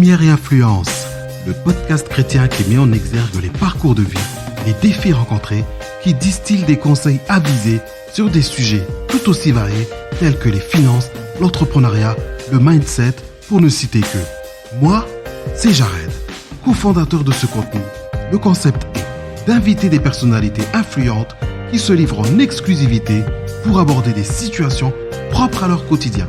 Lumière et influence, le podcast chrétien qui met en exergue les parcours de vie, les défis rencontrés, qui distille des conseils avisés sur des sujets tout aussi variés tels que les finances, l'entrepreneuriat, le mindset, pour ne citer que. Moi, c'est Jared, cofondateur de ce contenu. Le concept est d'inviter des personnalités influentes qui se livrent en exclusivité pour aborder des situations propres à leur quotidien.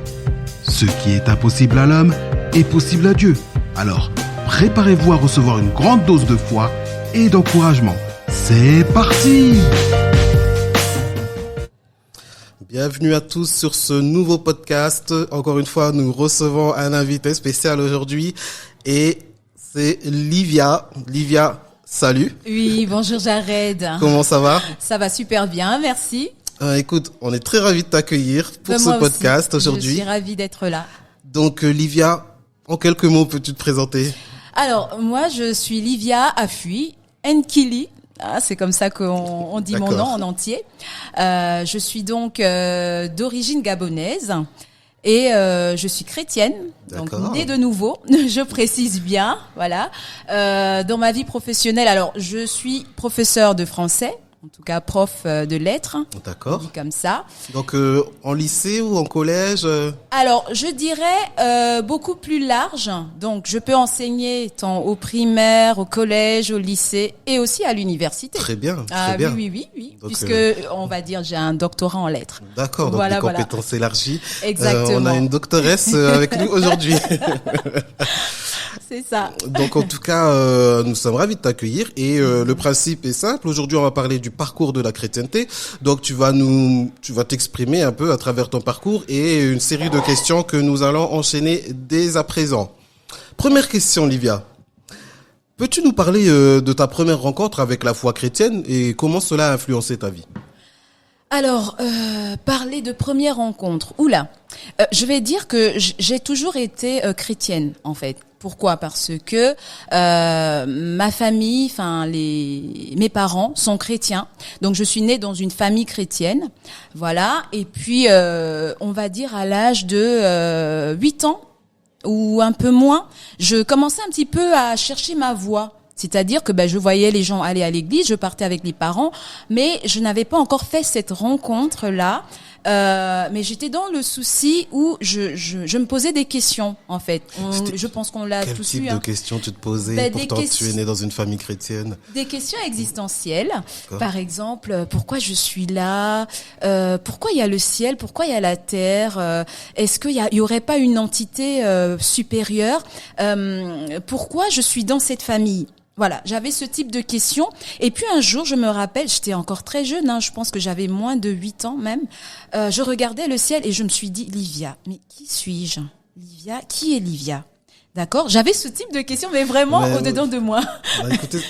Ce qui est impossible à l'homme est possible à Dieu. Alors, préparez-vous à recevoir une grande dose de foi et d'encouragement. C'est parti! Bienvenue à tous sur ce nouveau podcast. Encore une fois, nous recevons un invité spécial aujourd'hui et c'est Livia. Livia, salut. Oui, bonjour Jared. Comment ça va? Ça va super bien, merci. Écoute, on est très ravis de t'accueillir pour ce podcast aujourd'hui. Je suis ravie d'être là. Donc Livia, en quelques mots, peux-tu te présenter? Alors, moi je suis Livia Afui Nkili. Ah, c'est comme ça qu'on dit mon nom en entier. Je suis donc d'origine gabonaise et je suis chrétienne, donc née de nouveau, je précise bien, voilà. Dans ma vie professionnelle, alors je suis professeure de français, en tout cas prof de lettres. D'accord. On dit comme ça. Donc en lycée ou en collège Alors, je dirais beaucoup plus large. Donc, je peux enseigner tant au primaire, au collège, au lycée et aussi à l'université. Très bien, très bien. Oui. Donc, puisque, on va dire, j'ai un doctorat en lettres. D'accord, donc voilà, les compétences élargies. Exactement. On a une doctoresse avec nous aujourd'hui. C'est ça. Donc en tout cas, nous sommes ravis de t'accueillir et le principe est simple. Aujourd'hui, on va parler du parcours de la chrétienté. Donc tu vas t'exprimer un peu à travers ton parcours et une série de questions que nous allons enchaîner dès à présent. Première question, Livia. Peux-tu nous parler de ta première rencontre avec la foi chrétienne et comment cela a influencé ta vie? Alors, parler de première rencontre. Oula, je vais dire que j'ai toujours été chrétienne, en fait. Pourquoi? Parce que ma famille, mes parents sont chrétiens, donc je suis née dans une famille chrétienne, voilà. Et puis, on va dire à l'âge de 8 ans ou un peu moins, je commençais un petit peu à chercher ma voie. C'est-à-dire que je voyais les gens aller à l'église, je partais avec les parents, mais je n'avais pas encore fait cette rencontre-là. Mais j'étais dans le souci où je me posais des questions, en fait. Je pense qu'on l'a tous eu. Quel type de questions tu te posais? Pourtant, tu es née dans une famille chrétienne. Des questions existentielles. Par exemple, pourquoi je suis là? Pourquoi il y a le ciel? Pourquoi il y a la terre? Est-ce qu'il y aurait pas une entité supérieure? Pourquoi je suis dans cette famille? Voilà, j'avais ce type de questions. Et puis un jour, je me rappelle, j'étais encore très jeune, je pense que j'avais moins de 8 ans même. Je regardais le ciel et je me suis dit, Livia, mais qui suis-je? Livia, qui est Livia? D'accord? J'avais ce type de questions, mais vraiment au-dedans de moi.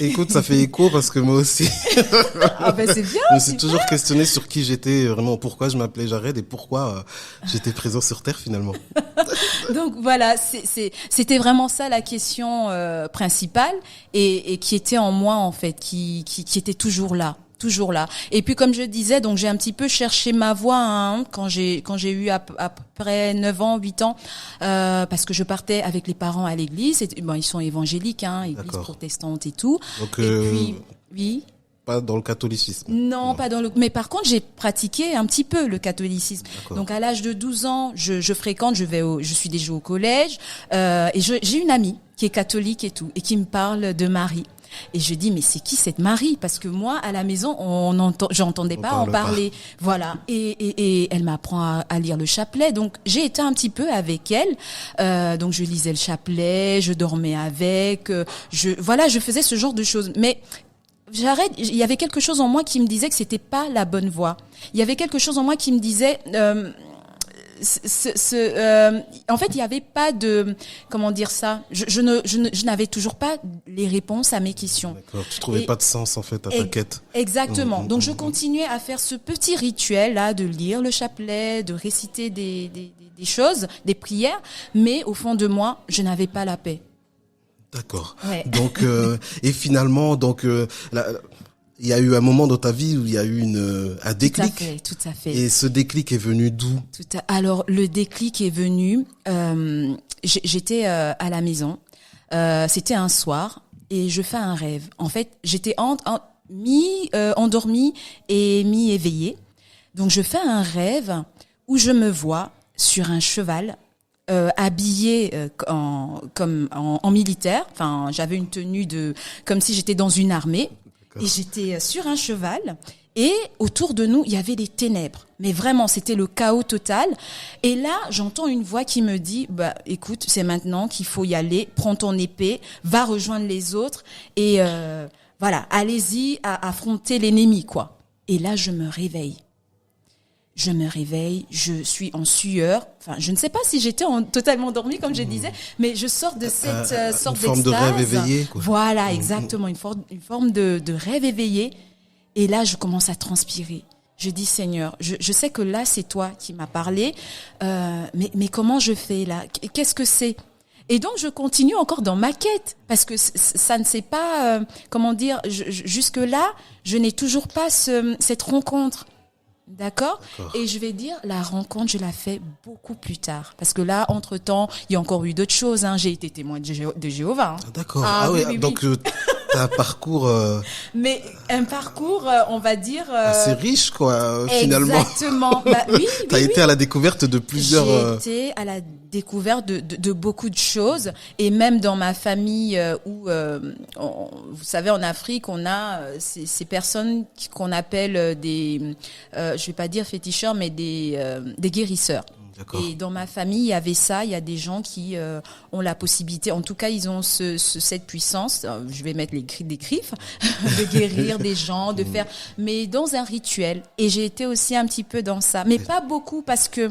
Écoute, ça fait écho parce que moi aussi. C'est bien. Je me suis toujours questionné sur qui j'étais, vraiment pourquoi je m'appelais Jared et pourquoi j'étais présent sur Terre finalement. Donc voilà, c'était vraiment ça la question principale et qui était en moi en fait, qui était toujours là. Et puis comme je disais, donc j'ai un petit peu cherché ma voie quand j'ai eu à peu près 9 ans, 8 ans, parce que je partais avec les parents à l'église. Ils sont évangéliques, église protestante et tout. Donc, et puis, oui. Pas dans le catholicisme. Non, pas dans le. Mais par contre, j'ai pratiqué un petit peu le catholicisme. D'accord. Donc à l'âge de 12 ans, je fréquente, je suis déjà au collège, et j'ai une amie qui est catholique et tout, et qui me parle de Marie. Et je dis, mais c'est qui cette Marie? Parce que moi, à la maison, j'entendais pas en parler. Voilà. Et elle m'apprend à lire le chapelet. Donc, j'ai été un petit peu avec elle. Donc, je lisais le chapelet, je dormais avec, je faisais ce genre de choses. Mais, j'arrête, il y avait quelque chose en moi qui me disait que c'était pas la bonne voie. Il y avait quelque chose en moi qui me disait, en fait, il n'y avait pas de, comment dire ça, je n'avais toujours pas les réponses à mes questions. D'accord. Tu trouvais pas de sens, en fait, à ta quête. Exactement. Donc, je continuais à faire ce petit rituel-là de lire le chapelet, de réciter des choses, des prières, mais au fond de moi, je n'avais pas la paix. D'accord. Ouais. Donc, et finalement, il y a eu un moment dans ta vie où il y a eu un déclic. Tout à fait. Et ce déclic est venu d'où? Alors, le déclic est venu, j'étais à la maison C'était un soir et je fais un rêve. En fait, j'étais mi-endormie et mi-éveillée. Donc, je fais un rêve où je me vois sur un cheval, habillée en militaire. Enfin, j'avais une tenue comme si j'étais dans une armée. D'accord. Et j'étais sur un cheval. Et autour de nous, il y avait les ténèbres. Mais vraiment, c'était le chaos total. Et là, j'entends une voix qui me dit, écoute, c'est maintenant qu'il faut y aller. Prends ton épée, va rejoindre les autres. Et voilà, allez-y à affronter l'ennemi, quoi. Et là, je me réveille, je suis en sueur. Enfin, je ne sais pas si j'étais totalement endormie, comme je disais, mais je sors de cette sorte d'extase. Une forme de rêve éveillé, quoi. Voilà, exactement, une forme de rêve éveillé. Et là, je commence à transpirer. Je dis, Seigneur, je sais que là, c'est toi qui m'as parlé, mais comment je fais là? Qu'est-ce que c'est? Et donc, je continue encore dans ma quête, parce que ça ne s'est pas, comment dire, jusque-là, je n'ai toujours pas cette rencontre. D'accord. Et je vais dire, la rencontre, je la fais beaucoup plus tard. Parce que là, entre-temps, il y a encore eu d'autres choses. Hein. J'ai été témoin de Jéhovah. Hein. D'accord. Oui. Donc t'as un parcours... Mais un parcours, on va dire... assez riche, quoi, finalement. Exactement. Oui. T'as été à la découverte de plusieurs... J'ai été à la découverte de beaucoup de choses. Et même dans ma famille, où, vous savez, en Afrique, on a ces personnes qu'on appelle des... je vais pas dire féticheurs, mais des guérisseurs. D'accord. Et dans ma famille, il y avait ça. Il y a des gens qui ont la possibilité, en tout cas, ils ont cette puissance. Je vais mettre des griffes, de guérir des gens, de faire, mais dans un rituel. Et j'ai été aussi un petit peu dans ça, mais pas beaucoup parce que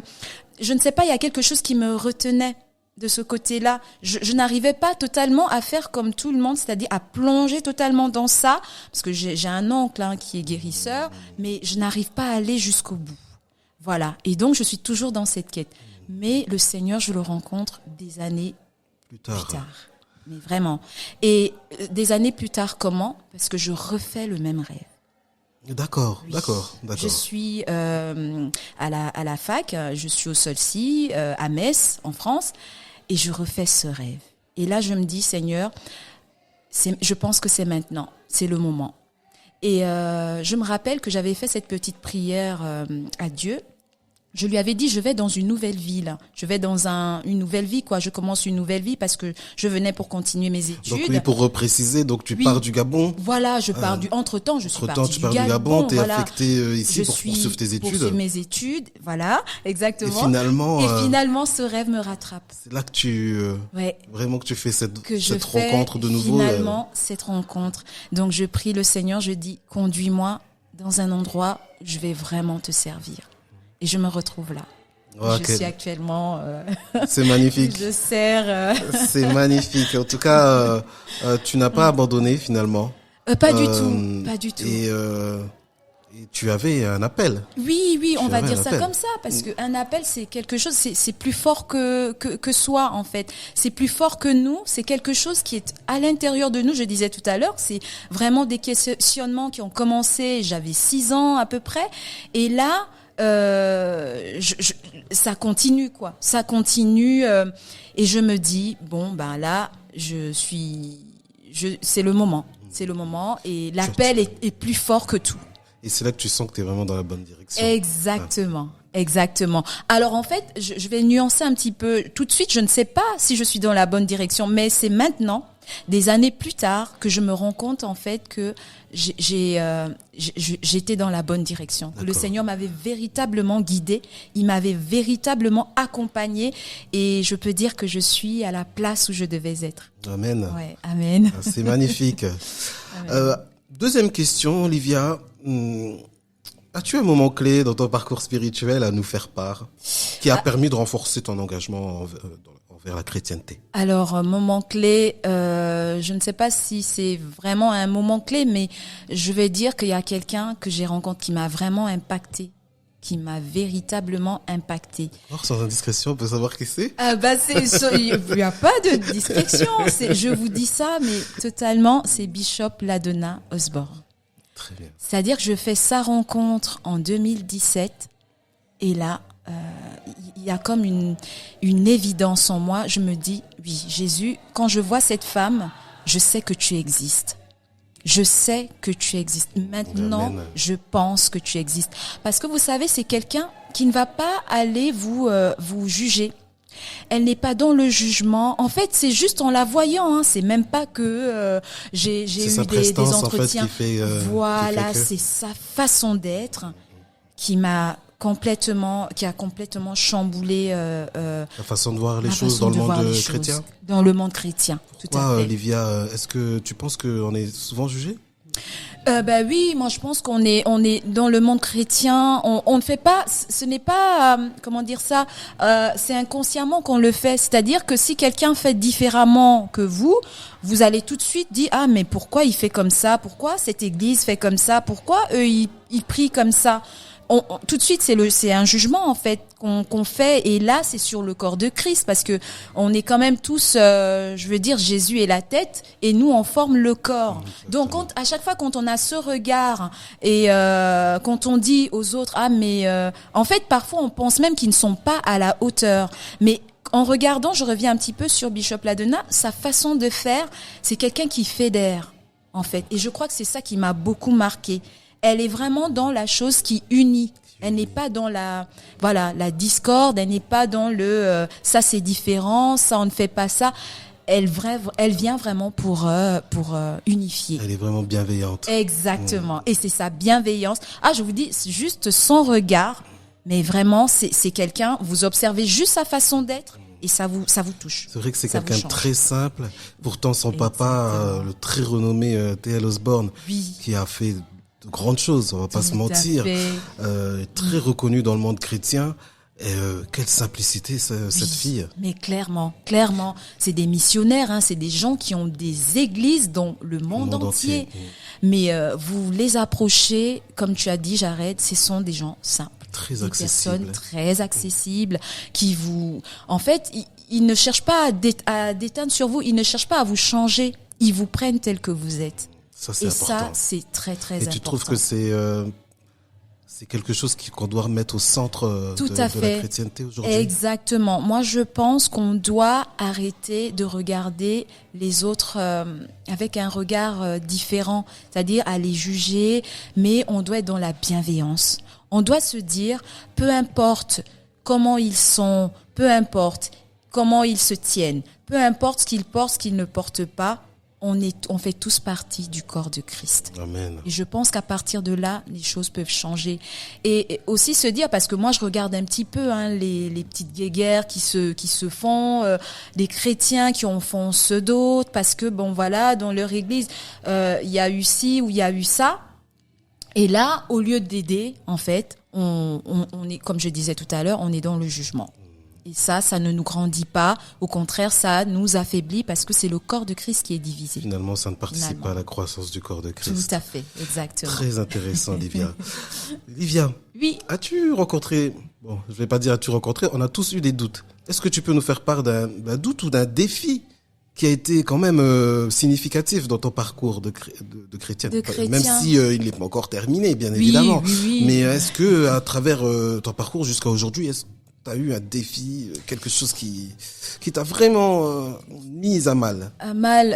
je ne sais pas. Il y a quelque chose qui me retenait de ce côté-là. Je n'arrivais pas totalement à faire comme tout le monde, c'est-à-dire à plonger totalement dans ça, parce que j'ai un oncle qui est guérisseur, mais je n'arrive pas à aller jusqu'au bout. Voilà. Et donc, je suis toujours dans cette quête. Mais le Seigneur, je le rencontre des années plus tard. Mais vraiment. Et des années plus tard, comment? Parce que je refais le même rêve. D'accord, Oui. d'accord. Je suis à la fac, je suis au SOLSI, à Metz, en France, et je refais ce rêve. Et là, je me dis, Seigneur, je pense que c'est maintenant, c'est le moment. Et je me rappelle que j'avais fait cette petite prière à Dieu. Je lui avais dit, je vais dans une nouvelle ville. Je vais dans une nouvelle vie, quoi. Je commence une nouvelle vie parce que je venais pour continuer mes études. Donc oui, pour repréciser, donc tu pars du Gabon. Voilà, je pars entre-temps, je suis partie tu pars du Gabon, t'es affecté ici pour poursuivre tes études. Poursuivre mes études, voilà, exactement. Et finalement, ce rêve me rattrape. C'est là que tu, vraiment que tu fais cette rencontre de nouveau. Finalement, cette rencontre. Donc, je prie le Seigneur, je dis, conduis-moi dans un endroit où je vais vraiment te servir. Et je me retrouve là. Je suis actuellement... c'est magnifique. Je sers... C'est magnifique. En tout cas, tu n'as pas abandonné finalement. Pas du tout, pas du tout. Et tu avais un appel. Oui, on va dire ça comme ça, parce qu'un appel, c'est quelque chose, c'est plus fort que soi, en fait. C'est plus fort que nous, c'est quelque chose qui est à l'intérieur de nous. Je disais tout à l'heure, c'est vraiment des questionnements qui ont commencé, j'avais 6 ans à peu près, et là... ça continue, quoi. Ça continue, et je me dis, là, c'est le moment. C'est le moment, et l'appel est plus fort que tout. Et c'est là que tu sens que tu es vraiment dans la bonne direction. Exactement. Exactement. Alors en fait, je vais nuancer un petit peu. Tout de suite, je ne sais pas si je suis dans la bonne direction, mais c'est maintenant, des années plus tard, que je me rends compte en fait que j'étais dans la bonne direction. D'accord. Le Seigneur m'avait véritablement guidée, il m'avait véritablement accompagnée, et je peux dire que je suis à la place où je devais être. Amen. Ouais, amen. C'est magnifique. Deuxième question, Olivia. As-tu un moment clé dans ton parcours spirituel à nous faire part qui a permis de renforcer ton engagement envers la chrétienté? Alors, moment clé, je ne sais pas si c'est vraiment un moment clé, mais je vais dire qu'il y a quelqu'un que j'ai rencontré qui m'a vraiment impacté, qui m'a véritablement impacté. Alors, sans indiscrétion, on peut savoir qui c'est? Il n'y a pas de discrétion. Je vous dis ça, mais totalement, c'est Bishop Ladonna Osborne. Très bien. C'est-à-dire que je fais sa rencontre en 2017, et là, il y a comme une évidence en moi. Je me dis, oui, Jésus, quand je vois cette femme, je sais que tu existes. Je sais que tu existes. Maintenant, Amen. je pense que tu existes. Parce que vous savez, c'est quelqu'un qui ne va pas aller vous juger. Elle n'est pas dans le jugement. En fait, c'est juste en la voyant. Hein. C'est même pas que j'ai sa eu des prestance, entretiens. en fait, qui fait Voilà, que... c'est sa façon d'être qui a complètement chamboulé La façon de voir les ma choses façon dans le de voir monde les choses. chrétien. Dans le monde chrétien, tout à Pourquoi, fait. Olivia, est-ce que tu penses qu'on est souvent jugé? Bah oui, moi je pense qu'on est dans le monde chrétien, on ne fait pas, ce n'est pas comment dire ça, c'est inconsciemment qu'on le fait, c'est-à-dire que si quelqu'un fait différemment que vous allez tout de suite dire ah mais pourquoi il fait comme ça, pourquoi cette église fait comme ça, pourquoi eux ils prient comme ça. Tout de suite c'est un jugement en fait qu'on fait, et là c'est sur le corps de Christ, parce que on est quand même tous je veux dire, Jésus est la tête et nous on forme le corps. Donc à chaque fois quand on a ce regard et quand on dit aux autres ah mais en fait parfois on pense même qu'ils ne sont pas à la hauteur, mais en regardant, je reviens un petit peu sur Bishop Ladonna, sa façon de faire, c'est quelqu'un qui fédère en fait, et je crois que c'est ça qui m'a beaucoup marqué. Elle est vraiment dans la chose qui unit. Elle n'est pas dans la discorde. Elle n'est pas dans le ça c'est différent, ça on ne fait pas ça. Elle vient vraiment pour unifier. Elle est vraiment bienveillante. Exactement. Et c'est sa bienveillance. Ah, je vous dis, c'est juste son regard, mais vraiment c'est quelqu'un. Vous observez juste sa façon d'être. Et ça vous touche. C'est vrai que c'est Ça quelqu'un vous de change. très simple. Pourtant, son papa, Exactement. le très renommé T.L. Osborne, Oui. qui a fait de grandes choses, on va pas se Tout à mentir, fait. très reconnu dans le monde chrétien. Et quelle simplicité cette Oui, fille. mais clairement, c'est des missionnaires, hein, c'est des gens qui ont des églises dans le monde entier. Mais vous les approchez, comme tu as dit, Jared, ce sont des gens simples, Très des accessible. personnes très accessibles, qui vous, en fait, ils ne cherchent pas à déteindre sur vous, ils ne cherchent pas à vous changer, ils vous prennent tel que vous êtes. Ça, c'est Et important. ça, c'est très très Et important. tu trouves que c'est quelque chose qu'on doit remettre au centre Tout de à la fait. chrétienté aujourd'hui? Exactement. Moi, je pense qu'on doit arrêter de regarder les autres avec un regard différent, c'est-à-dire à les juger, mais on doit être dans la bienveillance. On doit se dire, peu importe comment ils sont, peu importe comment ils se tiennent, peu importe ce qu'ils portent, ce qu'ils ne portent pas, on fait tous partie du corps de Christ. Amen. Et je pense qu'à partir de là, les choses peuvent changer. Et aussi se dire, parce que moi je regarde un petit peu les petites guéguerres qui se font, des chrétiens qui en font ceux d'autres, parce que bon voilà, dans leur église, il y a eu ci ou il y a eu ça. Et là, au lieu d'aider, en fait, on est, comme je disais tout à l'heure, on est dans le jugement. Et ça ne nous grandit pas. Au contraire, ça nous affaiblit, parce que c'est le corps de Christ qui est divisé. Finalement, ça ne participe Finalement. pas à la croissance du corps de Christ. Tout à fait, exactement. Très intéressant, Olivia. Olivia, Oui. as-tu rencontré, bon, je vais pas dire as-tu rencontré, on a tous eu des doutes. Est-ce que tu peux nous faire part d'un doute ou d'un défi qui a été quand même significatif dans ton parcours de chrétienne? De chrétien. Même si il n'est pas encore terminé, bien évidemment. Oui. Mais est-ce que à travers ton parcours jusqu'à aujourd'hui, est-ce que tu as eu un défi, quelque chose qui t'a vraiment mise à mal? À mal,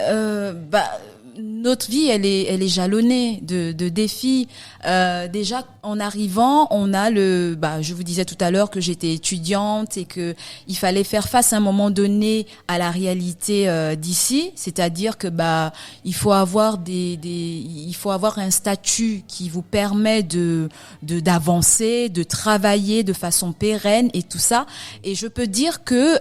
notre vie, elle est jalonnée de défis. Déjà, en arrivant, on a je vous disais tout à l'heure que j'étais étudiante et que il fallait faire face à un moment donné à la réalité d'ici, c'est-à-dire que il faut avoir il faut avoir un statut qui vous permet d'avancer, de travailler de façon pérenne et tout ça. Et je peux dire que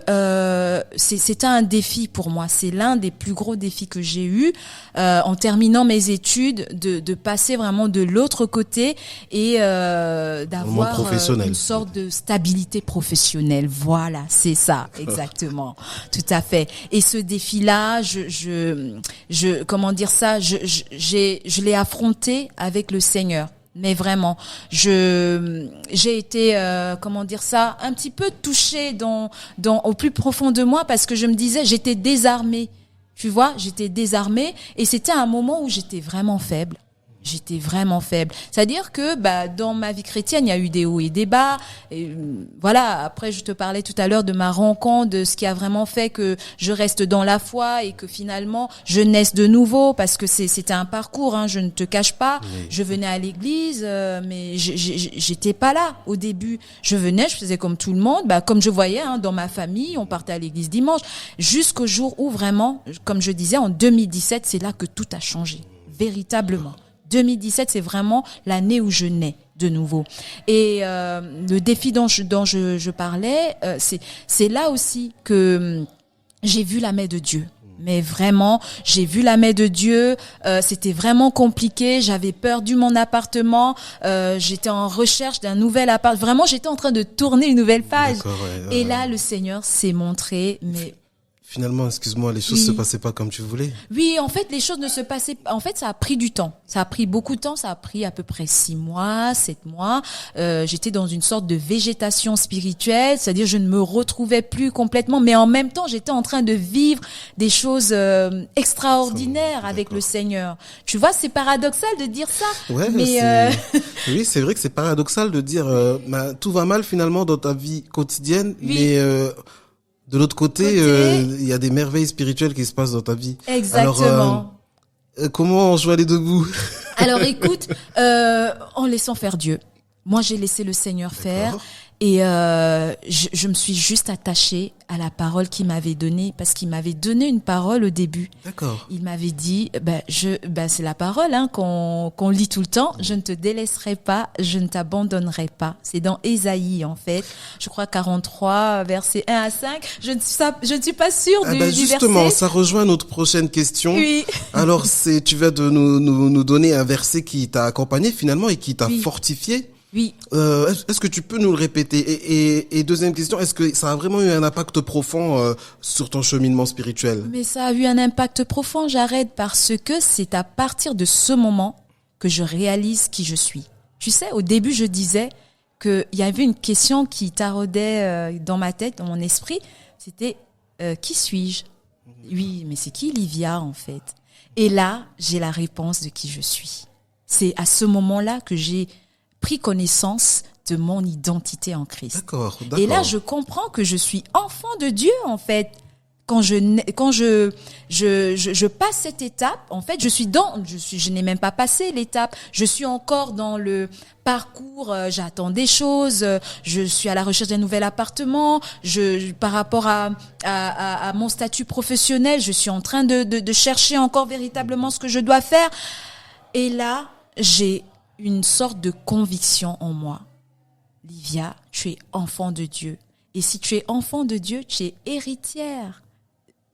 c'était un défi pour moi. C'est l'un des plus gros défis que j'ai eu. En terminant mes études, de passer vraiment de l'autre côté et d'avoir une sorte de stabilité professionnelle. Voilà, c'est ça, exactement, tout à fait. Et ce défi-là, comment dire ça, je l'ai affronté avec le Seigneur. Mais vraiment, j'ai été, comment dire ça, un petit peu touchée au plus profond de moi, parce que je me disais, j'étais désarmée. Tu vois, j'étais désarmée et c'était un moment où j'étais vraiment faible. J'étais vraiment faible. C'est-à-dire que dans ma vie chrétienne, il y a eu des hauts et des bas. Et voilà, après je te parlais tout à l'heure de ma rencontre, de ce qui a vraiment fait que je reste dans la foi et que finalement je naisse de nouveau, parce que c'était un parcours, je ne te cache pas. Oui. Je venais à l'église, mais j'étais pas là au début. Je venais, je faisais comme tout le monde, comme je voyais dans ma famille, on partait à l'église dimanche, jusqu'au jour où vraiment, comme je disais, en 2017, c'est là que tout a changé, véritablement. 2017, c'est vraiment l'année où je nais de nouveau. Et le défi dont je parlais, c'est là aussi que j'ai vu la main de Dieu. Mais vraiment, j'ai vu la main de Dieu. C'était vraiment compliqué. J'avais perdu mon appartement. J'étais en recherche d'un nouvel appart. Vraiment, j'étais en train de tourner une nouvelle page. Et là, le Seigneur s'est montré, mais... Finalement, excuse-moi, les choses se passaient pas comme tu voulais. Oui, en fait, les choses ne se passaient pas. En fait, ça a pris du temps. Ça a pris beaucoup de temps. Ça a pris à peu près 6 mois, 7 mois. J'étais dans une sorte de végétation spirituelle, c'est-à-dire je ne me retrouvais plus complètement, mais en même temps, j'étais en train de vivre des choses extraordinaires avec le Seigneur. Tu vois, c'est paradoxal de dire ça. Ouais, mais oui, c'est vrai que c'est paradoxal de dire tout va mal finalement dans ta vie quotidienne, mais de l'autre côté, il y a des merveilles spirituelles qui se passent dans ta vie. Exactement. Alors, comment on joue les deux bouts? Alors écoute, en laissant faire Dieu. Moi, j'ai laissé le Seigneur faire. Et je me suis juste attachée à la parole qu'il m'avait donnée, parce qu'il m'avait donné une parole au début. D'accord. Il m'avait dit, c'est la parole qu'on lit tout le temps. Je ne te délaisserai pas, je ne t'abandonnerai pas. C'est dans Ésaïe en fait. Je crois 43 versets 1 à 5. Je ne suis pas sûre du justement, verset. Ça rejoint notre prochaine question. Oui. Alors tu vas nous donner un verset qui t'a accompagné finalement et qui t'a fortifié. Oui. Est-ce que tu peux nous le répéter? Et deuxième question, est-ce que ça a vraiment eu un impact profond sur ton cheminement spirituel? Mais ça a eu un impact profond, Jared, parce que c'est à partir de ce moment que je réalise qui je suis. Tu sais, au début, je disais qu'il y avait une question qui taraudait dans ma tête, dans mon esprit. C'était qui suis-je? Oui, mais c'est qui Livia en fait? Et là, j'ai la réponse de qui je suis. C'est à ce moment-là que j'ai pris connaissance de mon identité en Christ. D'accord. Et là, je comprends que je suis enfant de Dieu, en fait. Quand je passe cette étape, en fait, je n'ai même pas passé l'étape. Je suis encore dans le parcours, j'attends des choses, je suis à la recherche d'un nouvel appartement, par rapport à mon statut professionnel, je suis en train de chercher encore véritablement ce que je dois faire. Et là, j'ai une sorte de conviction en moi. Livia, tu es enfant de Dieu. Et si tu es enfant de Dieu, tu es héritière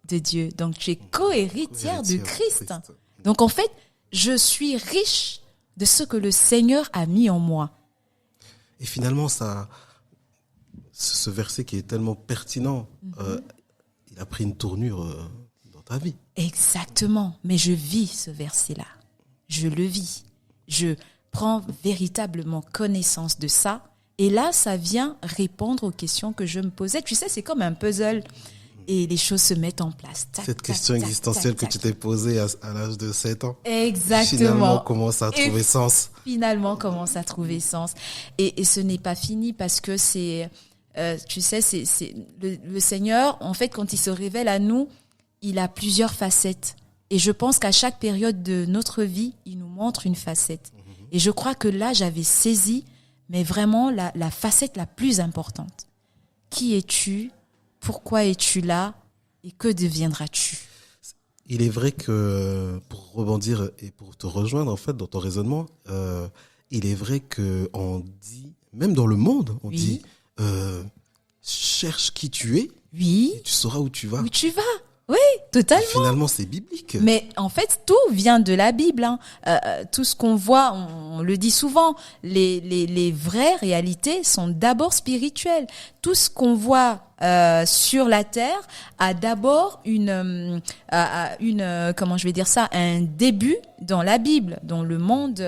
de Dieu. Donc, tu es co-héritière de Christ. Donc, en fait, je suis riche de ce que le Seigneur a mis en moi. Et finalement, ce verset qui est tellement pertinent, il a pris une tournure dans ta vie. Exactement. Mais je vis ce verset-là. Je le vis. Je prends véritablement connaissance de ça. Et là, ça vient répondre aux questions que je me posais. Tu sais, c'est comme un puzzle. Et les choses se mettent en place. Cette question existentielle que tu t'es posée à l'âge de 7 ans. Exactement. Finalement, commence à trouver sens. Finalement, commence à trouver sens. Et ce n'est pas fini parce que tu sais, c'est le Seigneur, en fait, quand il se révèle à nous, il a plusieurs facettes. Et je pense qu'à chaque période de notre vie, il nous montre une facette. Et je crois que là, j'avais saisi, mais vraiment la facette la plus importante. Qui es-tu? Pourquoi es-tu là? Et que deviendras-tu? Il est vrai que, pour rebondir et pour te rejoindre en fait dans ton raisonnement, il est vrai que on dit, même dans le monde, on dit, cherche qui tu es, et tu sauras où tu vas. Où tu vas? Oui, totalement. Et finalement, c'est biblique. Mais en fait, tout vient de la Bible. Tout ce qu'on voit, on le dit souvent, les vraies réalités sont d'abord spirituelles. Tout ce qu'on voit sur la terre a d'abord comment je vais dire ça, un début dans la Bible, dans le monde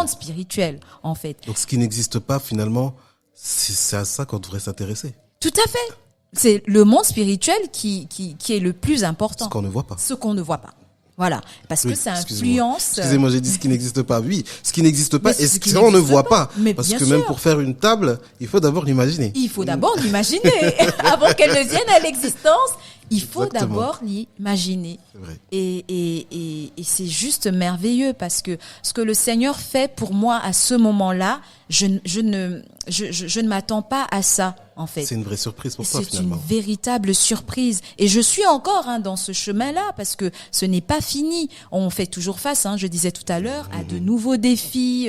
spirituel, en fait. Donc, ce qui n'existe pas, finalement, c'est à ça qu'on devrait s'intéresser. Tout à fait. C'est le monde spirituel qui est le plus important. Ce qu'on ne voit pas. Ce qu'on ne voit pas. Voilà, parce que ça influence. Excusez-moi, j'ai dit ce qui n'existe pas. Oui, ce qui n'existe pas Mais et ce qu'on ne voit pas. Mais parce bien que sûr. même pour faire une table, il faut d'abord l'imaginer. Il faut d'abord l'imaginer. Avant qu'elle ne vienne à l'existence, il faut Exactement. d'abord l'imaginer. C'est vrai. Et c'est juste merveilleux parce que ce que le Seigneur fait pour moi à ce moment-là, je ne m'attends pas à ça, en fait. C'est une vraie surprise pour toi, C'est finalement. une véritable surprise. Et je suis encore dans ce chemin-là parce que ce n'est pas fini. On fait toujours face, je disais tout à l'heure, à de nouveaux défis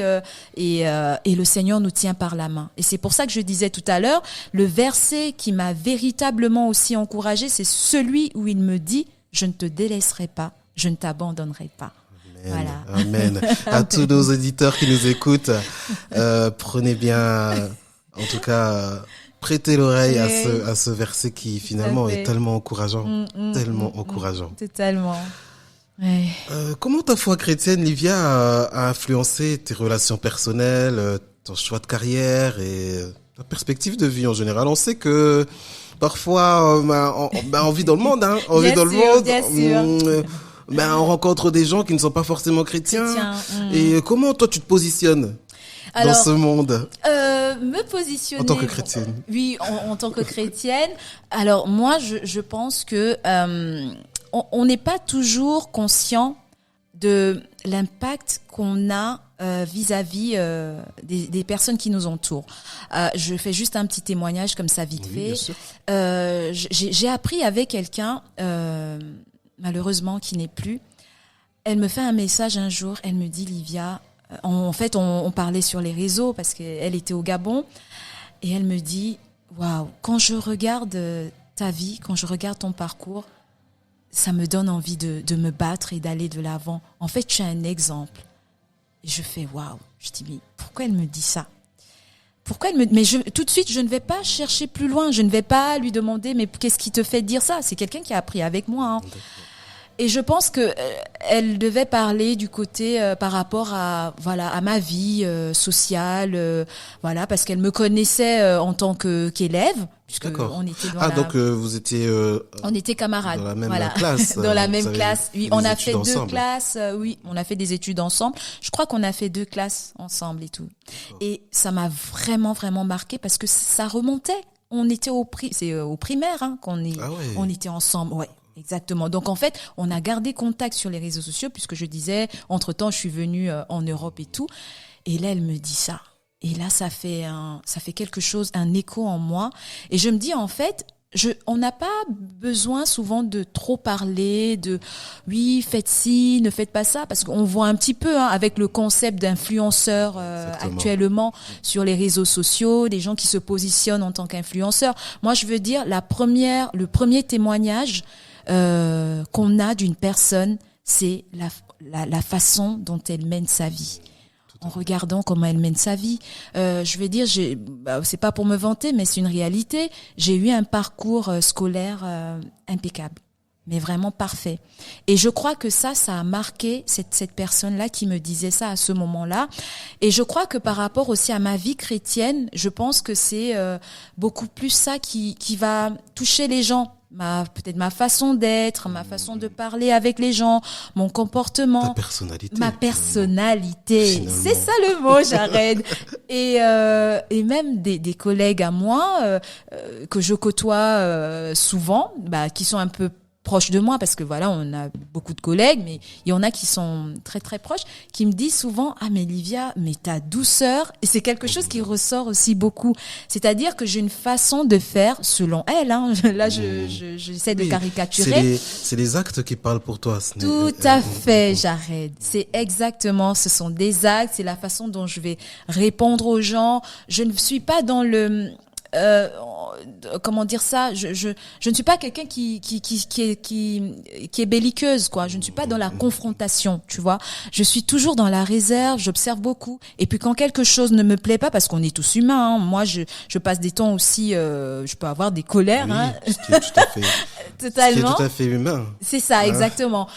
et le Seigneur nous tient par la main. Et c'est pour ça que je disais tout à l'heure, le verset qui m'a véritablement aussi encouragée, c'est celui où il me dit « Je ne te délaisserai pas, je ne t'abandonnerai pas ». Amen. Voilà. Amen. À tous nos auditeurs qui nous écoutent, prenez bien, en tout cas, prêtez l'oreille à ce verset qui finalement est tellement encourageant, tellement encourageant. Totalement. Ouais. Comment ta foi chrétienne, Livia, a influencé tes relations personnelles, ton choix de carrière et ta perspective de vie en général? On sait que parfois, on vit dans le monde, on vit dans le monde. Bien sûr. On rencontre des gens qui ne sont pas forcément chrétiens. Et comment toi tu te positionnes dans ce monde me positionner en tant que chrétienne? Oui, en tant que chrétienne. Alors moi, je pense que on n'est pas toujours conscient de l'impact qu'on a vis-à-vis des personnes qui nous entourent. Je fais juste un petit témoignage comme ça vite Oui, fait. J'ai appris avec quelqu'un, malheureusement qui n'est plus. Elle me fait un message un jour, elle me dit « Livia », en fait on parlait sur les réseaux parce qu'elle était au Gabon, et elle me dit « Waouh, quand je regarde ta vie, quand je regarde ton parcours, ça me donne envie de me battre et d'aller de l'avant. En fait, tu es un exemple. » Et je fais waouh. Je dis mais pourquoi elle me dit ça? Pourquoi elle me tout de suite je ne vais pas chercher plus loin, je ne vais pas lui demander mais qu'est-ce qui te fait dire ça? C'est quelqu'un qui a appris avec moi. Et je pense que elle devait parler du côté par rapport à ma vie sociale, parce qu'elle me connaissait en tant qu'élève, puisque on était donc vous étiez on était camarades dans la même classe. Dans la même classe. Oui, on a fait ensemble. 2 classes. Oui, on a fait des études ensemble. Je crois qu'on a fait 2 classes ensemble et tout. Et ça m'a vraiment vraiment marqué parce que ça remontait. On était au primaire on était ensemble. Ouais. Exactement. Donc en fait, on a gardé contact sur les réseaux sociaux puisque je disais, entre-temps, je suis venue en Europe et tout. Et là, elle me dit ça. Et là, ça fait quelque chose, un écho en moi. Et je me dis, en fait, on n'a pas besoin souvent de trop parler de oui, faites ci, ne faites pas ça, parce qu'on voit un petit peu avec le concept d'influenceur actuellement sur les réseaux sociaux, des gens qui se positionnent en tant qu'influenceurs. Moi, je veux dire le premier témoignage qu'on a d'une personne, c'est la façon dont elle mène sa vie. En regardant comment elle mène sa vie, je vais dire, c'est pas pour me vanter, mais c'est une réalité. J'ai eu un parcours scolaire impeccable, mais vraiment parfait. Et je crois que ça a marqué cette personne-là qui me disait ça à ce moment-là. Et je crois que par rapport aussi à ma vie chrétienne, je pense que c'est beaucoup plus ça qui va toucher les gens. Peut-être ma façon d'être, ma façon de parler avec les gens, mon comportement. Ta personnalité. Ma personnalité. Finalement. C'est ça le mot, Jared. Et même des collègues à moi, que je côtoie souvent, qui sont un peu proches de moi, parce que on a beaucoup de collègues, mais il y en a qui sont très très proches, qui me disent souvent, mais Livia, mais ta douceur, et c'est quelque chose qui ressort aussi beaucoup. C'est-à-dire que j'ai une façon de faire selon elle, là j'essaie de caricaturer. C'est les actes qui parlent pour toi. Tout à fait, Jared. C'est exactement, ce sont des actes, c'est la façon dont je vais répondre aux gens. Je ne suis pas dans le comment dire ça, je ne suis pas quelqu'un qui est belliqueuse, quoi. Je ne suis pas dans la confrontation, tu vois. Je suis toujours dans la réserve, j'observe beaucoup. Et puis quand quelque chose ne me plaît pas, parce qu'on est tous humains, moi je passe des temps aussi, je peux avoir des colères, ce qui est tout à fait totalement. Ce qui est tout à fait humain. C'est ça, exactement.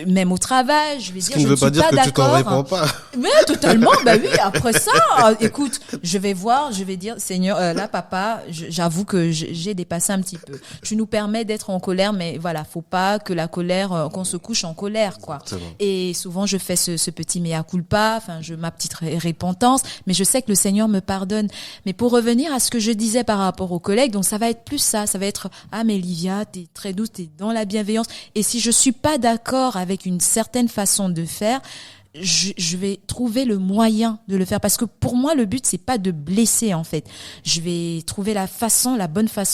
Même au travail, je vais dire, je ne suis pas d'accord. Ce qui ne veut pas dire que tu t'en réponds pas. Mais totalement, oui. Après ça, écoute, je vais dire, Seigneur, là, papa, j'avoue que j'ai dépassé un petit peu. Tu nous permets d'être en colère, mais voilà, faut pas que la colère, qu'on se couche en colère, quoi. Et souvent, je fais ce petit mea culpa, ma petite repentance, mais je sais que le Seigneur me pardonne. Mais pour revenir à ce que je disais par rapport aux collègues, donc ça va être plus ça va être, mais Livia, t'es très douce, t'es dans la bienveillance. Et si je suis pas d'accord avec une certaine façon de faire, je vais trouver le moyen de le faire, parce que pour moi le but c'est pas de blesser en fait. Je vais trouver la bonne façon